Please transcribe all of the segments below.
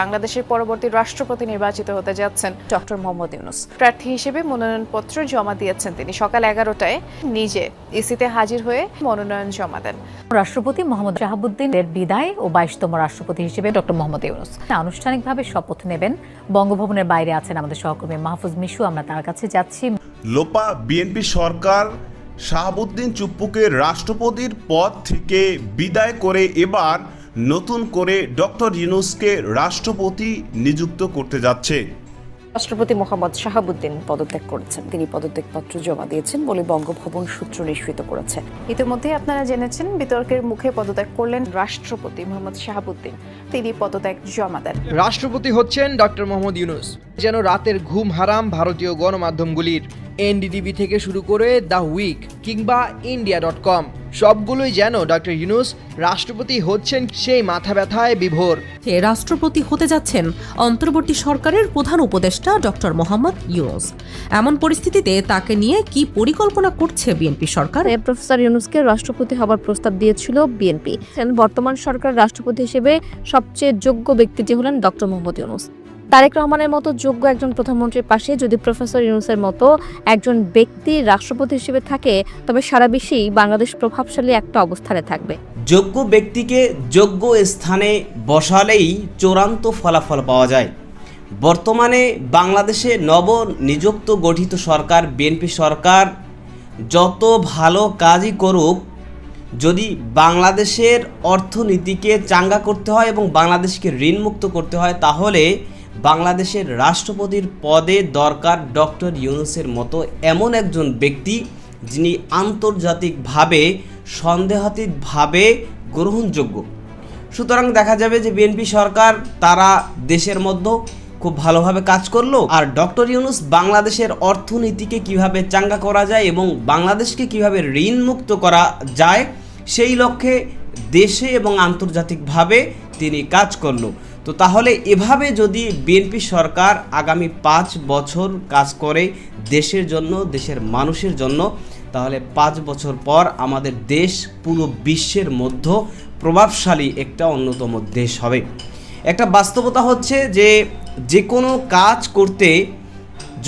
বাংলাদেশের পরবর্তী রাষ্ট্রপতি নির্বাচিত হতে যাচ্ছেন ডক্টর মোহাম্মদ ইউনূস। প্রার্থী হিসেবে মনোনয়নপত্র জমা দিয়েছেন তিনি। সকাল 11টায় নিজে ইসিতে হাজির হয়ে মনোনয়ন জমা দেন। রাষ্ট্রপতি মোহাম্মদ শাহাবুদ্দিনের বিদায় ও 22তম রাষ্ট্রপতি হিসেবে ডক্টর মোহাম্মদ ইউনূস আনুষ্ঠানিকভাবে শপথ নেবেন। বঙ্গভবনের বাইরে আছেন আমাদের সহকর্মী মাহফুজ মিশু, আমরা তার কাছে যাচ্ছি। লোপা বিএনপি সরকার শাহাবুদ্দিন চুপ্পুকে রাষ্ট্রপতির পদ থেকে বিদায় করে এবার নতুন করে ডক্টর ইউনূসকে রাষ্ট্রপতি নিযুক্ত করতে যাচ্ছে। রাষ্ট্রপতি মোহাম্মদ শাহাবুদ্দিন পদত্যাগ করেছেন। তিনি পদত্যাগপত্র জমা দিয়েছেন বলে বঙ্গভবন সূত্র নিশ্চিত করেছে। ইতিমধ্যে আপনারা জেনেছেন বিতর্কের মুখে পদত্যাগ করলেন রাষ্ট্রপতি মোহাম্মদ শাহাবুদ্দিন। তিনি পদত্যাগ জমা দেন। রাষ্ট্রপতি হচ্ছেন ডক্টর মোহাম্মদ ইউনূস। যেন রাতের ঘুম হারাম ভারতীয় গণমাধ্যমগুলির। এনডিটিভি থেকে শুরু করে দ্য উইক কিংবা ইন্ডিয়া.com সবগুলোই যেন ডক্টর ইউনূস রাষ্ট্রপতি হচ্ছেন সেই মাথা ব্যথায় বিভোর। রাষ্ট্রপতি হতে যাচ্ছেন অন্তর্বর্তী সরকারের প্রধান উপদেষ্টা ডক্টর মোহাম্মদ ইউনূস। এমন পরিস্থিতিতে তাকে নিয়ে কি পরিকল্পনা করছে বিএনপি সরকার? প্রফেসর ইউনূসকে রাষ্ট্রপতি হবার প্রস্তাব দিয়েছিল বিএনপি। বর্তমান সরকার রাষ্ট্রপতি হিসেবে সবচেয়ে যোগ্য ব্যক্তিটি হলেন ডক্টর মোহাম্মদ ইউনূস। তারেক রহমানের মতো যোগ্য একজন প্রধানমন্ত্রীর পাশে যদি প্রফেসর ইউনূসের মতো একজন ব্যক্তি রাষ্ট্রপতি হিসেবে থাকে, তবে সারা বিশ্বেই বাংলাদেশ প্রভাবশালী একটা অবস্থানে থাকবে। যোগ্য ব্যক্তিকে যোগ্য স্থানে বসালেই চূড়ান্ত ফলাফল পাওয়া যায়। বর্তমানে বাংলাদেশে নবনিযুক্ত গঠিত সরকার বিএনপি সরকার যত ভালো কাজই করুক, যদি বাংলাদেশের অর্থনীতিকে চাঙ্গা করতে হয় এবং বাংলাদেশকে ঋণমুক্ত করতে হয়, তাহলে বাংলাদেশের রাষ্ট্রপতির পদে দরকার ডক্টর ইউনূসের মতো এমন একজন ব্যক্তি যিনি আন্তর্জাতিকভাবে সন্দেহাতীতভাবে গ্রহণযোগ্য। সুতরাং দেখা যাবে যে বিএনপি সরকার তারা দেশের মধ্যে খুব ভালোভাবে কাজ করলো, আর ডক্টর ইউনূস বাংলাদেশের অর্থনীতিকে কিভাবে চাঙ্গা করা যায় এবং বাংলাদেশকে কিভাবে ঋণমুক্ত করা যায় সেই লক্ষ্যে দেশে এবং আন্তর্জাতিকভাবে তিনি কাজ করলো। তো তাহলে এভাবে যদি বিএনপি সরকার আগামী 5 বছর কাজ করে দেশের জন্য, দেশের মানুষের জন্য, তাহলে 5 বছর পর আমাদের দেশ পুরো বিশ্বের মধ্যে প্রভাবশালী একটা অন্যতম দেশ হবে। একটা বাস্তবতা হচ্ছে যে কোনো কাজ করতে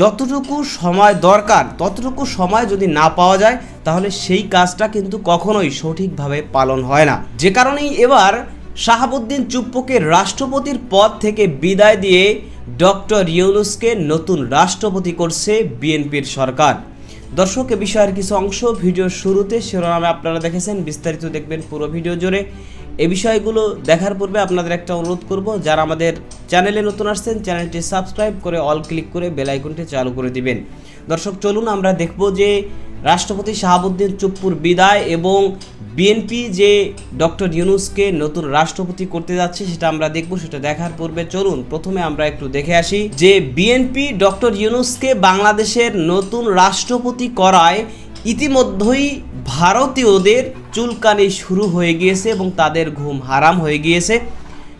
যতটুকু সময় দরকার ততটুকু সময় যদি না পাওয়া যায়, তাহলে সেই কাজটা কিন্তু কখনোই সঠিকভাবে পালন হয় না। যে কারণেই এবার শাহাবুদ্দিন চুপ্পুকে রাষ্ট্রপতির পদ থেকে বিদায় দিয়ে ডক্টর ইউনূসকে নতুন রাষ্ট্রপতি করছে বিএনপির সরকার। দর্শক, এ বিষয়ের কিছু অংশ ভিডিওর শুরুতে শিরোনামে আপনারা দেখেছেন, বিস্তারিত দেখবেন পুরো ভিডিও জুড়ে। এই বিষয়গুলো দেখার পূর্বে আপনাদের একটা অনুরোধ করব, যারা আমাদের চ্যানেলে নতুন আসছেন চ্যানেলটি সাবস্ক্রাইব করে অল ক্লিক করে বেল আইকনটি চালু করে দিবেন। দর্শক, চলুন আমরা দেখব যে রাষ্ট্রপতি শাহাবুদ্দিন চুপ্পুর বিদায় এবং বিএনপি যে ডক্টর ইউনূসকে নতুন রাষ্ট্রপতি করতে যাচ্ছে সেটা আমরা দেখব। সেটা দেখার পূর্বে চলুন প্রথমে আমরা একটু দেখে আসি যে বিএনপি ডক্টর ইউনূসকে বাংলাদেশের নতুন রাষ্ট্রপতি করায় ইতিমধ্যেই ভারতীয়দের চুলকানি শুরু হয়ে গিয়েছে এবং তাদের ঘুম হারাম হয়ে গিয়েছে।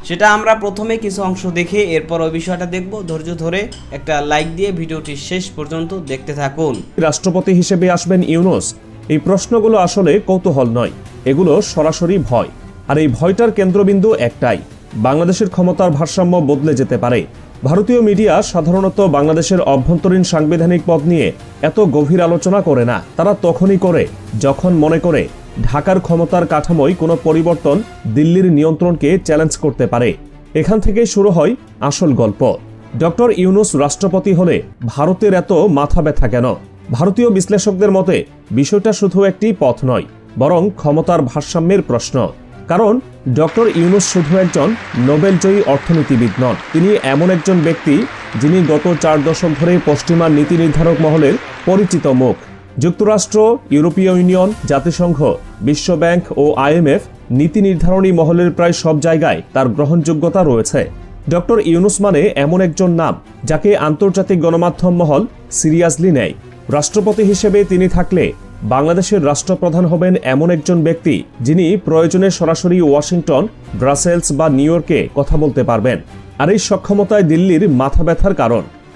সেটা আমরা প্রথমে কিছু অংশ দেখে এরপর ওই বিষয়টা দেখব। ধৈর্য ধরে একটা লাইক দিয়ে ভিডিওটি শেষ পর্যন্ত দেখতে থাকুন। রাষ্ট্রপতি হিসেবে আসবেন ইউনূস, এই প্রশ্নগুলো আসলে কৌতূহল নয়, এগুলো সরাসরি ভয়। আর এই ভয়টার কেন্দ্রবিন্দু একটাই, বাংলাদেশের ক্ষমতার ভারসাম্য বদলে যেতে পারে। ভারতীয় মিডিয়া সাধারণত বাংলাদেশের অভ্যন্তরীণ সাংবিধানিক পদ নিয়ে এত গভীর আলোচনা করে না। তারা তখনই করে যখন মনে করে ঢাকার ক্ষমতার কাঠামোয় কোনো পরিবর্তন দিল্লির নিয়ন্ত্রণকে চ্যালেঞ্জ করতে পারে। এখান থেকেই শুরু হয় আসল গল্প। ডক্টর ইউনূস রাষ্ট্রপতি হলে ভারতের এত মাথা ব্যথা কেন? ভারতীয় বিশ্লেষকদের মতে বিষয়টা শুধু একটি পথ নয়, বরং ক্ষমতার ভারসাম্যের প্রশ্ন। কারণ ডক্টর ইউনূস শুধু একজন নোবেলজয়ী অর্থনীতিবিদ নন, তিনি এমন একজন ব্যক্তি যিনি গত 4 দশক ধরে পশ্চিমা নীতি নির্ধারক মহলের পরিচিত মুখ। যুক্তরাষ্ট্র, ইউরোপীয় ইউনিয়ন, জাতিসংঘ, বিশ্বব্যাংক ও IMF নীতি নির্ধারণী মহলের প্রায় সব জায়গায় তার গ্রহণযোগ্যতা রয়েছে। ডক্টর ইউনূস মানে এমন একজন নাম যাকে আন্তর্জাতিক গণমাধ্যম মহল সিরিয়াসলি নেয়। রাষ্ট্রপতি হিসেবে তিনি থাকলে বাংলাদেশের রাষ্ট্রপ্রধান হবেন এমন একজন ব্যক্তি যিনি প্রয়োজনে সরাসরি ওয়াশিংটন, ব্রাসেলস বা নিউ ইয়র্কে কথা বলতে পারবেন। আর এই সক্ষমতায় দিল্লির মাথা ব্যথার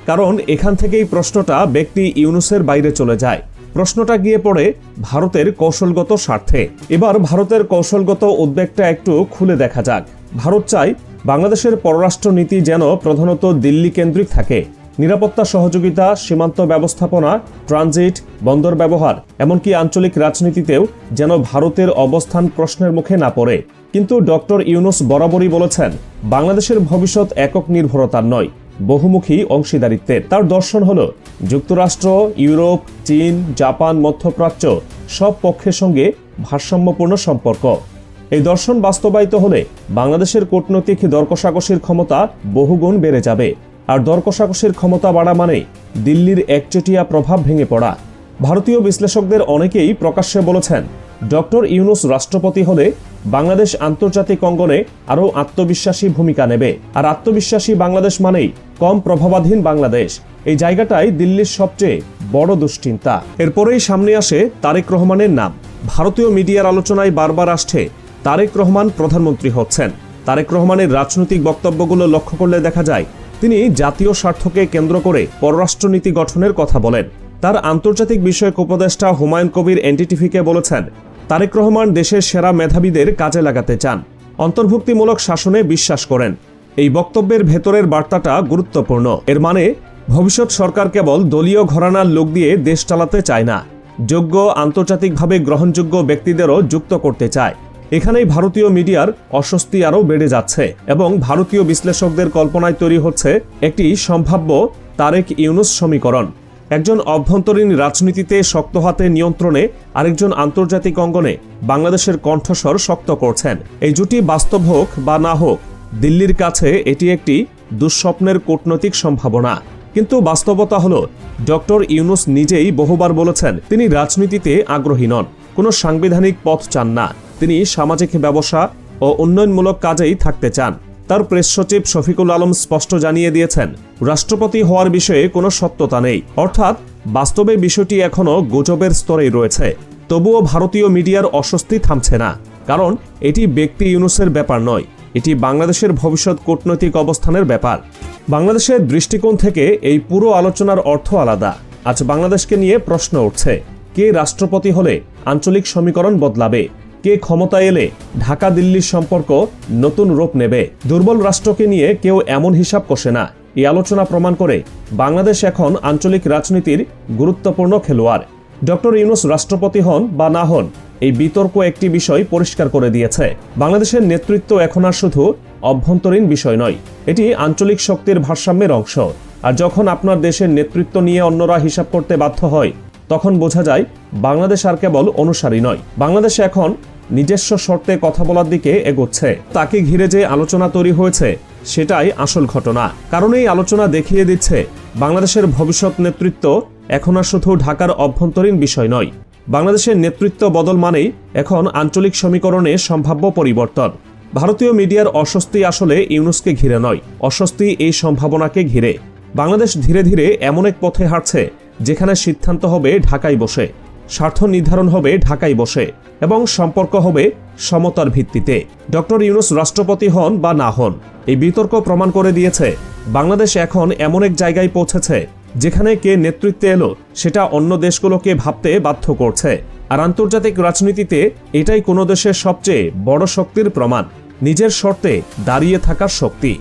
কারণ এখান থেকেই প্রশ্নটা ব্যক্তি ইউনূসের বাইরে চলে যায়। প্রশ্নটা গিয়ে পড়ে ভারতের কৌশলগত স্বার্থে। এবার ভারতের কৌশলগত উদ্বেগটা একটু খুলে দেখা যাক। ভারত চায় বাংলাদেশের পররাষ্ট্রনীতি যেন প্রধানত দিল্লি কেন্দ্রিক থাকে। নিরাপত্তা সহযোগিতা, সীমান্ত ব্যবস্থাপনা, ট্রানজিট, বন্দর ব্যবহার, এমনকি আঞ্চলিক রাজনীতিতেও যেন ভারতের অবস্থান প্রশ্নের মুখে না পড়ে। কিন্তু ডক্টর ইউনূস বরাবরই বলেছেন, বাংলাদেশের ভবিষ্যৎ একক নির্ভরতার নয়, বহুমুখী অংশীদারিত্বের। তার দর্শন হল যুক্তরাষ্ট্র, ইউরোপ, চীন, জাপান, মধ্যপ্রাচ্য সব পক্ষের সঙ্গে ভারসাম্যপূর্ণ সম্পর্ক। এই দর্শন বাস্তবায়িত হলে বাংলাদেশের কূটনৈতিক দরকষাকষির ক্ষমতা বহুগুণ বেড়ে যাবে। আর দরকষাকষির ক্ষমতা বাড়া মানে দিল্লির একচেটিয়া প্রভাব ভেঙে পড়া। ভারতীয় বিশ্লেষকদের অনেকেই প্রকাশ্যে বলেছেন, ডক্টর ইউনূস রাষ্ট্রপতি হলে বাংলাদেশ আন্তর্জাতিক অঙ্গনে আরও আত্মবিশ্বাসী ভূমিকা নেবে। আর আত্মবিশ্বাসী বাংলাদেশ মানেই কম প্রভাবাধীন বাংলাদেশ। এই জায়গাটাই দিল্লির সবচেয়ে বড় দুশ্চিন্তা। এরপরেই সামনে আসে তারেক রহমানের নাম। ভারতীয় মিডিয়ার আলোচনায় বারবার আসছে তারেক রহমান প্রধানমন্ত্রী হচ্ছেন। তারেক রহমানের রাজনৈতিক বক্তব্যগুলো লক্ষ্য করলে দেখা যায় তিনি জাতীয় স্বার্থকে কেন্দ্র করে পররাষ্ট্রনীতি গঠনের কথা বলেন। তার আন্তর্জাতিক বিষয়ক উপদেষ্টা হুমায়ুন কবির এনডিটিভিকে বলেছেন, তারেক রহমান দেশের সেরা মেধাবীদের কাজে লাগাতে চান, অন্তর্ভুক্তিমূলক শাসনে বিশ্বাস করেন। এই বক্তব্যের ভেতরের বার্তাটা গুরুত্বপূর্ণ। এর মানে ভবিষ্যৎ সরকার কেবল দলীয় ঘরানার লোক দিয়ে দেশ চালাতে চায় না, যোগ্য, আন্তর্জাতিকভাবে গ্রহণযোগ্য ব্যক্তিদেরও যুক্ত করতে চায়। এখানেই ভারতীয় মিডিয়ার অস্বস্তি আরও বেড়ে যাচ্ছে এবং ভারতীয় বিশ্লেষকদের কল্পনায় তৈরি হচ্ছে একটি সম্ভাব্য তারেক ইউনূস সমীকরণ। একজন অভ্যন্তরীণ রাজনীতিতে শক্ত হাতে নিয়ন্ত্রণে, আরেকজন আন্তর্জাতিক অঙ্গনে বাংলাদেশের কণ্ঠস্বর শক্ত করছেন। এই জুটি বাস্তব হোক বা না হোক, দিল্লির কাছে এটি একটি দুঃস্বপ্নের কূটনৈতিক সম্ভাবনা। কিন্তু বাস্তবতা হলো, ডক্টর ইউনূস নিজেই বহুবার বলেছেন তিনি রাজনীতিতে আগ্রহী নন, কোনো সাংবিধানিক পথ চান না। তিনি সামাজিক ব্যবসা ও উন্নয়নমূলক কাজেই থাকতে চান। তার প্রেস সচিব শফিকুল আলম স্পষ্ট জানিয়ে দিয়েছেন, রাষ্ট্রপতি হওয়ার বিষয়ে কোনো সত্যতা নেই। অর্থাৎ বাস্তবে বিষয়টি এখনও গুজবের স্তরেই রয়েছে। তবুও ভারতীয় মিডিয়ার অস্বস্তি থামছে না, কারণ এটি ব্যক্তি ইউনূসের ব্যাপার নয়, এটি বাংলাদেশের ভবিষ্যৎ কূটনৈতিক অবস্থানের ব্যাপার। বাংলাদেশের দৃষ্টিকোণ থেকে এই পুরো আলোচনার অর্থ আলাদা। আজ বাংলাদেশকে নিয়ে প্রশ্ন উঠছে, কে রাষ্ট্রপতি হলে আঞ্চলিক সমীকরণ বদলাবে, কে ক্ষমতায় এলে ঢাকা দিল্লির সম্পর্ক নতুন রূপ নেবে। দুর্বল রাষ্ট্রকে নিয়ে কেউ এমন হিসাব কষে না। এই আলোচনা প্রমাণ করে বাংলাদেশ এখন আঞ্চলিক রাজনীতির গুরুত্বপূর্ণ খেলোয়াড়। ডক্টর ইউনূস রাষ্ট্রপতি হন বা না হন, এই বিতর্ক একটি বিষয় পরিষ্কার করে দিয়েছে, বাংলাদেশের নেতৃত্ব এখন আর শুধু অভ্যন্তরীণ বিষয় নয়, এটি আঞ্চলিক শক্তির ভারসাম্যের অংশ। আর যখন আপনার দেশের নেতৃত্ব নিয়ে অন্যরা হিসাব করতে বাধ্য হয়, তখন বোঝা যায় বাংলাদেশ আর কেবল অনুসারী নয়, বাংলাদেশ এখন নিজস্ব শর্তে কথা বলার দিকে এগোচ্ছে। তাকে ঘিরে যে আলোচনা তৈরি হয়েছে সেটাই আসল ঘটনা। কারণ এই আলোচনা দেখিয়ে দিচ্ছে বাংলাদেশের ভবিষ্যৎ নেতৃত্ব এখন আর শুধু ঢাকার অভ্যন্তরীণ বিষয় নয়। বাংলাদেশের নেতৃত্ব বদল মানেই এখন আঞ্চলিক সমীকরণে সম্ভাব্য পরিবর্তন। ভারতীয় মিডিয়ার অস্বস্তি আসলে ইউনূসকে ঘিরে নয়, অস্বস্তি এই সম্ভাবনাকে ঘিরে। বাংলাদেশ ধীরে ধীরে এমন এক পথে হাঁটছে যেখানে সিদ্ধান্ত হবে ঢাকায় বসে, স্বার্থ নির্ধারণ হবে ঢাকায় বসে এবং সম্পর্ক হবে সমতার ভিত্তিতে। ডক্টর ইউনূস রাষ্ট্রপতি হন বা না হন, এই বিতর্ক প্রমাণ করে দিয়েছে বাংলাদেশ এখন এমন এক জায়গায় পৌঁছেছে যেখানে কে নেতৃত্বে এলো সেটা অন্য দেশগুলোকে ভাবতে বাধ্য করছে। আর আন্তর্জাতিক রাজনীতিতে এটাই কোনো দেশের সবচেয়ে বড় শক্তির প্রমাণ, নিজের শর্তে দাঁড়িয়ে থাকার শক্তি।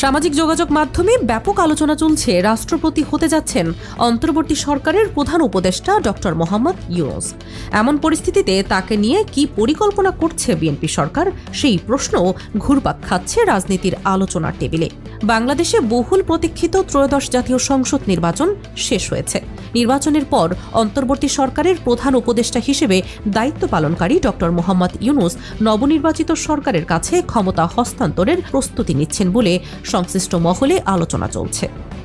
সামাজিক যোগাযোগ মাধ্যমে ব্যাপক আলোচনা চলছে রাষ্ট্রপতি হতে যাচ্ছেন অন্তর্বর্তী সরকারের প্রধান উপদেষ্টা ডক্টর মোহাম্মদ ইউনূস। এমন পরিস্থিতিতে তাকে নিয়ে কি পরিকল্পনা করছে বিএনপি সরকার, সেই প্রশ্ন ঘুরপাক খাচ্ছে রাজনীতির আলোচনার টেবিলে। বাংলাদেশে বহুল প্রতীক্ষিত ত্রয়োদশ জাতীয় সংসদ নির্বাচন শেষ হয়েছে। নির্বাচনের পর অন্তর্বর্তী সরকারের প্রধান উপদেষ্টা হিসেবে দায়িত্ব পালনকারী ডক্টর মোহাম্মদ ইউনূস নবনির্বাচিত সরকারের কাছে ক্ষমতা হস্তান্তরের প্রস্তুতি নিচ্ছেন বলে সংশ্লিষ্ট মহলে আলোচনা চলছে।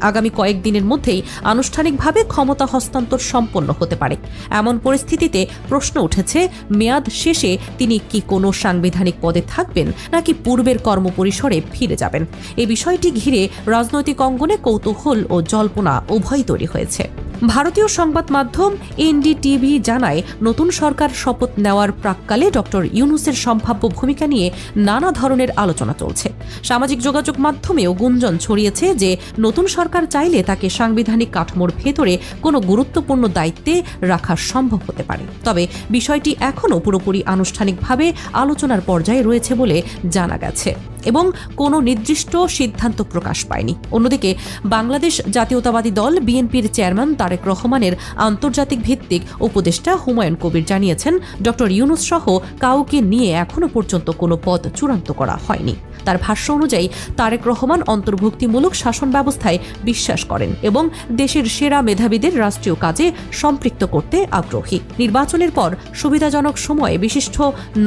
আগামী কয়েকদিনের মধ্যেই আনুষ্ঠানিকভাবে ক্ষমতা হস্তান্তর সম্পন্ন হতে পারে। এমন পরিস্থিতিতে প্রশ্ন উঠেছে, মেয়াদ শেষে তিনি কি কোনো সাংবিধানিক পদে থাকবেন নাকি পূর্বের কর্মপরিসরে ফিরে যাবেন? এই বিষয়টি ঘিরে রাজনৈতিক অঙ্গনে কৌতূহল ও জল্পনা উভয়ই তৈরি হয়েছে। ভারতীয় সংবাদ মাধ্যম এনডিটিভি জানায়, নতুন সরকার শপথ নেওয়ার প্রাক্কালে ডক্টর ইউনূসের সম্ভাব্য ভূমিকা নিয়ে নানা ধরনের আলোচনা চলছে। সামাজিক যোগাযোগ মাধ্যমেও গুঞ্জন ছড়িয়েছে যে নতুন সরকার চাইলে তাকে সাংবিধানিক কাঠামোর ভেতরে কোনো গুরুত্বপূর্ণ দায়িত্বে রাখা সম্ভব হতে পারে। তবে বিষয়টি এখনও পুরোপুরি আনুষ্ঠানিকভাবে আলোচনার পর্যায়ে রয়েছে বলে জানা গেছে। এবং কোনো নির্দিষ্ট সিদ্ধান্ত প্রকাশ পায়নি। অন্যদিকে বাংলাদেশ জাতীয়তাবাদী দল বিএনপির চেয়ারম্যান তারেক রহমানের আন্তর্জাতিক ভিত্তিক উপদেষ্টা হুমায়ুন কবির জানিয়েছেন, ডক্টর ইউনূস সহ কাউকে নিয়ে এখনো পর্যন্ত কোনো পদ চূড়ান্ত করা হয়নি। তার ভাষ্য অনুযায়ী তারেক রহমান অন্তর্ভুক্তিমূলক শাসন ব্যবস্থায় বিশ্বাস করেন এবং দেশের সেরা মেধাবীদের রাষ্ট্রীয় কাজে সম্পৃক্ত করতে আগ্রহী। নির্বাচনের পর সুবিধাজনক সময়ে বিশিষ্ট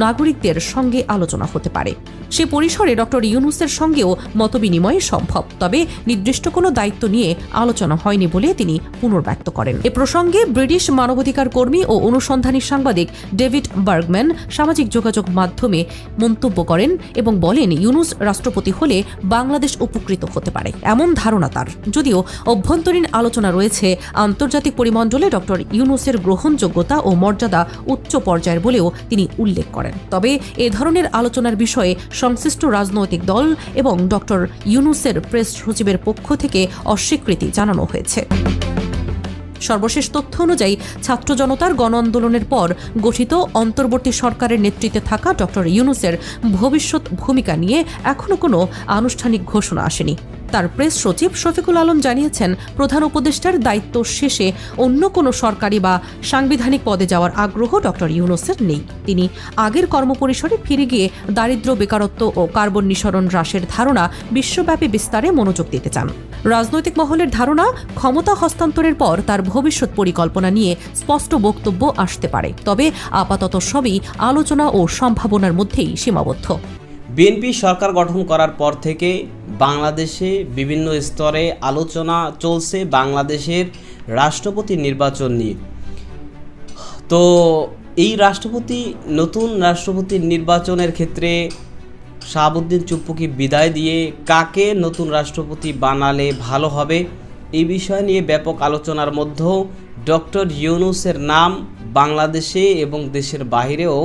নাগরিকদের সঙ্গে আলোচনা হতে পারে। সে পরিসরে ডক্টর ইউনূসের সঙ্গেও মতবিনিময় সম্ভব, তবে নির্দিষ্ট কোনো দায়িত্ব নিয়ে আলোচনা হয়নি বলে তিনি পুনর্ব্যক্ত করেন। এ প্রসঙ্গে ব্রিটিশ মানবাধিকার কর্মী ও অনুসন্ধানী সাংবাদিক ডেভিড বার্গম্যান সামাজিক যোগাযোগ মাধ্যমে মন্তব্য করেন এবং বলেন, ইউনূস রাষ্ট্রপতি হলে বাংলাদেশ উপকৃত হতে পারে এমন ধারণা তার। যদিও অভ্যন্তরীণ আলোচনা রয়েছে, আন্তর্জাতিক পরিমণ্ডলে ডক্টর ইউনূসের গ্রহণযোগ্যতা ও মর্যাদা উচ্চ পর্যায়ের বলেও তিনি উল্লেখ করেন। তবে এ ধরনের আলোচনার বিষয়ে সংশ্লিষ্ট রাজনৈতিক দল এবং ডক্টর ইউনূসের প্রেস সচিবের পক্ষ থেকে অস্বীকৃতি জানানো হয়েছে। সর্বশেষ তথ্য অনুযায়ী ছাত্র জনতার গণ আন্দোলনের পর গঠিত অন্তর্বর্তী সরকারের নেতৃত্বে থাকা ডক্টর ইউনূসের ভবিষ্যৎ ভূমিকা নিয়ে এখনো কোনো আনুষ্ঠানিক ঘোষণা আসেনি। তার প্রেস সচিব শফিকুল আলম জানিয়েছেন, প্রধান উপদেষ্টার দায়িত্ব শেষে অন্য কোনো সরকারি বা সাংবিধানিক পদে যাওয়ার আগ্রহ ডক্টর ইউনূসের নেই। তিনি আগের কর্মপরিসরে ফিরে গিয়ে দারিদ্র্য, বেকারত্ব ও কার্বন নিঃসরণ হ্রাসের ধারণা বিশ্বব্যাপী বিস্তারে মনোযোগ দিতে চান। রাজনৈতিক মহলের ধারণা, ক্ষমতা হস্তান্তরের পর তার ভবিষ্যৎ পরিকল্পনা নিয়ে স্পষ্ট বক্তব্য আসতে পারে, তবে আপাতত সবই আলোচনা ও সম্ভাবনার মধ্যেই সীমাবদ্ধ। বিএনপি সরকার গঠন করার পর থেকে বাংলাদেশে বিভিন্ন স্তরে আলোচনা চলছে বাংলাদেশের রাষ্ট্রপতি নির্বাচন নিয়ে। তো এই নতুন রাষ্ট্রপতি নির্বাচনের ক্ষেত্রে শাহাবুদ্দিন চুপ্পুকে বিদায় দিয়ে কাকে নতুন রাষ্ট্রপতি বানালে ভালো হবে, এই বিষয় নিয়ে ব্যাপক আলোচনার মধ্যেও ডক্টর ইউনূসের নাম বাংলাদেশে এবং দেশের বাইরেও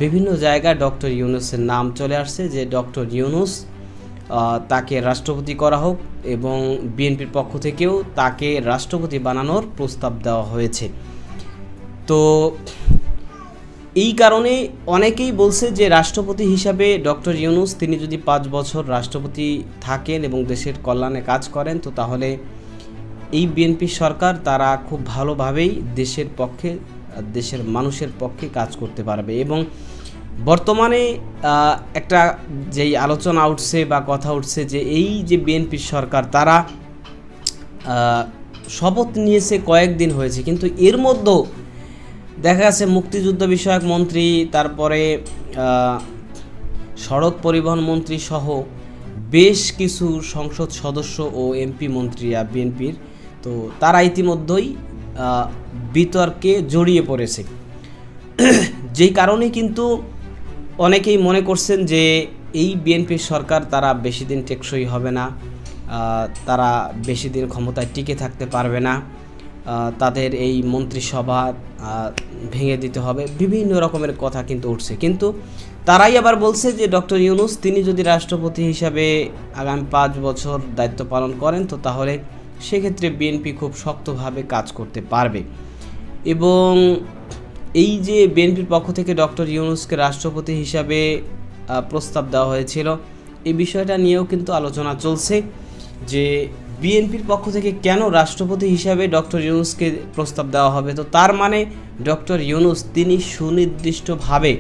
বিভিন্ন জায়গায় ডক্টর ইউনূসের নাম চলে আসছে যে ডক্টর ইউনূস তাকে রাষ্ট্রপতি করা হোক, এবং বিএনপির পক্ষ থেকেও তাকে রাষ্ট্রপতি বানানোর প্রস্তাব দেওয়া হয়েছে। তো এই কারণে অনেকেই বলছে যে রাষ্ট্রপতি হিসাবে ডক্টর ইউনূস তিনি যদি 5 বছর রাষ্ট্রপতি থাকেন এবং দেশের কল্যাণে কাজ করেন, তো তাহলে এই বিএনপি সরকার তারা খুব ভালোভাবেই দেশের পক্ষে, দেশের মানুষের পক্ষে কাজ করতে পারবে। এবং বর্তমানে একটা যেই আলোচনা উঠছে বা কথা উঠছে যে এই যে বিএনপি সরকার তারা শপথ নিয়েছে কয়েকদিন হয়েছে, কিন্তু এর মধ্যেও দেখা গেছে মুক্তিযুদ্ধ বিষয়ক মন্ত্রী, তারপরে সড়ক পরিবহন মন্ত্রী সহ বেশ কিছু সংসদ সদস্য ও এমপি মন্ত্রীরা বিএনপির, তো তারা ইতিমধ্যেই বিতর্কে জড়িয়ে পড়েছে। যেই কারণে কিন্তু অনেকেই মনে করছেন যে এই বিএনপির সরকার তারা বেশি দিন টেকসই হবে না, তারা বেশি দিন ক্ষমতায় টিকে থাকতে পারবে না, তাদের এই মন্ত্রিসভা ভেঙে দিতে হবে, বিভিন্ন রকমের কথা কিন্তু উঠছে। কিন্তু তারাই আবার বলছে যে ডক্টর ইউনূস তিনি যদি রাষ্ট্রপতি হিসাবে আগামী 5 বছর দায়িত্ব পালন করেন, তো তাহলে সেক্ষেত্রে বিএনপি খুব শক্তভাবে কাজ করতে পারবে। এবং এই যে বিএনপির পক্ষ থেকে ডক্টর ইউনূসকে রাষ্ট্রপতি হিসাবে প্রস্তাব দেওয়া হয়েছিল, এই বিষয়টা নিয়েও কিন্তু আলোচনা চলছে যে বিএনপির পক্ষ থেকে কেন রাষ্ট্রপতি হিসাবে ডক্টর ইউনূসকে প্রস্তাব দেওয়া হবে। তো তার মানে ডক্টর ইউনূস তিনি সুনির্দিষ্টভাবে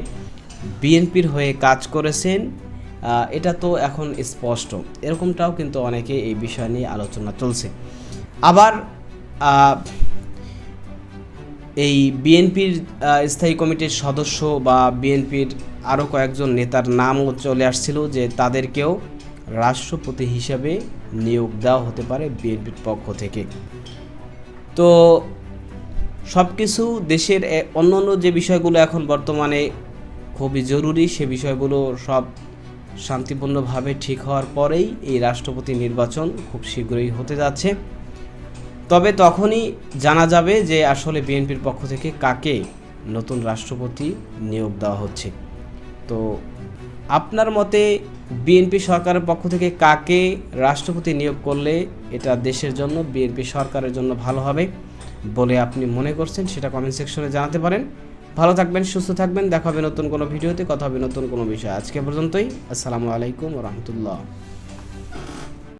বিএনপির হয়ে কাজ করেছেন, এটা তো এখন স্পষ্ট। এরকমটাও কিন্তু অনেকে এই বিষয় নিয়ে আলোচনা চলছে। আবার এই বিএনপির স্থায়ী কমিটির সদস্য বা বিএনপির আরও কয়েকজন নেতার নামও চলে আসছিল যে তাদেরকেও রাষ্ট্রপতি হিসাবে নিয়োগ দেওয়া হতে পারে বিএনপির পক্ষ থেকে। তো সব কিছু দেশের অন্যান্য যে বিষয়গুলো এখন বর্তমানে খুবই জরুরি, সে বিষয়গুলো সব শান্তিপূর্ণভাবে ঠিক হওয়ার পরেই এই রাষ্ট্রপতি নির্বাচন খুব শীঘ্রই হতে যাচ্ছে। তবে তখনই জানা যাবে যে আসলে বিএনপির পক্ষ থেকে কাকে নতুন রাষ্ট্রপতি নিয়োগ দেওয়া হচ্ছে। তো আপনার মতে বিএনপি সরকারের পক্ষ থেকে কাকে রাষ্ট্রপতি নিয়োগ করলে এটা দেশের জন্য, বিএনপি সরকারের জন্য ভালো হবে বলে আপনি মনে করছেন, সেটা কমেন্ট সেকশনে জানাতে পারেন। ভালো থাকবেন, সুস্থ থাকবেন। দেখা হবে নতুন কোনো ভিডিওতে, কথা হবে নতুন কোনো বিষয়। আজকে পর্যন্তই। আসসালামু আলাইকুম ওয়া রাহমাতুল্লাহ।